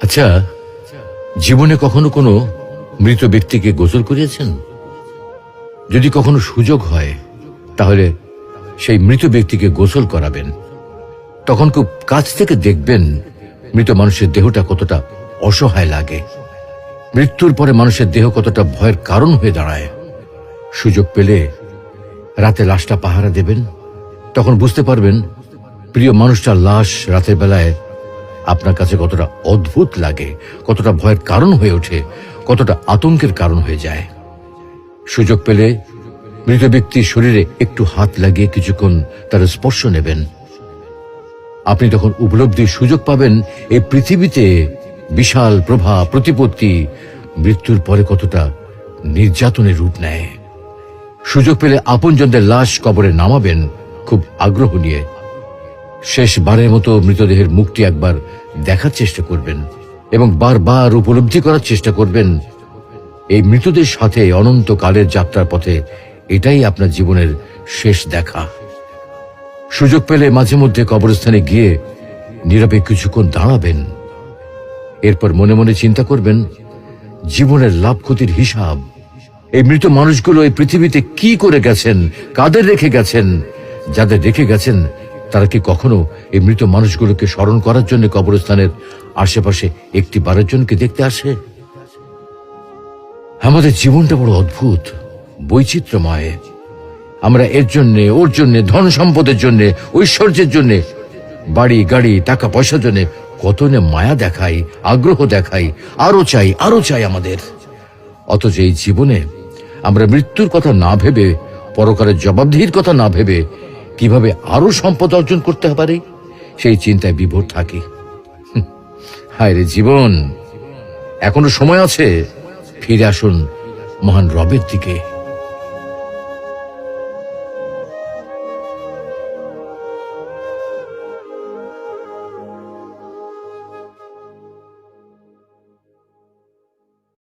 আচ্ছা, জীবনে কখনো কোনো মৃত ব্যক্তিকে গোসল করিয়েছেন? যদি কখনো সুযোগ হয় তাহলে সেই মৃত ব্যক্তিকে গোসল করাবেন। তখন খুব কাছ থেকে দেখবেন মৃত মানুষের দেহটা কতটা অসহায় লাগে, মৃত্যুর পরে মানুষের দেহ কতটা ভয়ের কারণ হয়ে দাঁড়ায়। সুযোগ পেলে রাতে লাশটা পাহারা দেবেন, তখন বুঝতে পারবেন প্রিয় মানুষটার লাশ রাতের বেলায় আপনার কাছে কতটা অদ্ভুত লাগে, কতটা ভয়ের কারণ হয়ে ওঠে, কতটা আতঙ্কের কারণ হয়ে যায়। সুযোগ পেলে মৃত ব্যক্তির শরীরে একটু হাত লাগিয়ে কিছুক্ষণ তার স্পর্শ নেবেন। আপনি তখন উপলব্ধির সুযোগ পাবেন এই পৃথিবীতে বিশাল প্রভাব প্রতিপত্তি মৃত্যুর পরে কতটা নির্যাতনের রূপ নেয়। সুযোগ পেলে আপনজনদের লাশ কবরে নামাবেন খুব আগ্রহ নিয়ে। শেষবারের মতো মৃতদেহের মুখটি একবার দেখার চেষ্টা করবেন এবং বারবার উপলব্ধি করার চেষ্টা করবেন এই মৃতদের সাথে অনন্তকালের যাত্রার পথে এটাই আপনার জীবনের শেষ দেখা। সুযোগ পেলে মাঝে মধ্যে কবরস্থানে গিয়ে নীরবে কিছুক্ষণ দাঁড়াবেন। এরপর মনে মনে চিন্তা করবেন জীবনের লাভ ক্ষতির হিসাব। এই মৃত মানুষগুলো এই পৃথিবীতে কি করে গেছেন, কাদের রেখে গেছেন, যাদের রেখে গেছেন তারা কি কখনো এই মৃত মানুষগুলোকে স্মরণ করার জন্য কবরস্থানের আশেপাশে একটি বারের জন্য দেখতে আসে? আমাদের জীবনটা বড় অদ্ভুত, বৈচিত্র্যময়। আমরা এর জন্যে ওর জন্যে, ধন সম্পদের জন্যে, ঐশ্বর্যের জন্যে, বাড়ি গাড়ি টাকা পয়সার জন্যে কত না মায়া দেখাই, আগ্রহ দেখাই, আরো চাই আমাদের। অথচ এই জীবনে আমরা মৃত্যুর কথা না ভেবে, পরকালের জবাবদিহির কথা না ভেবে কিভাবে আরো সম্পদ অর্জন করতে পারি সেই চিন্তায় বিভোর থাকি। হায় রে জীবন, এখনো সময় আছে, ফিরে আসুন মহান রবের দিকে।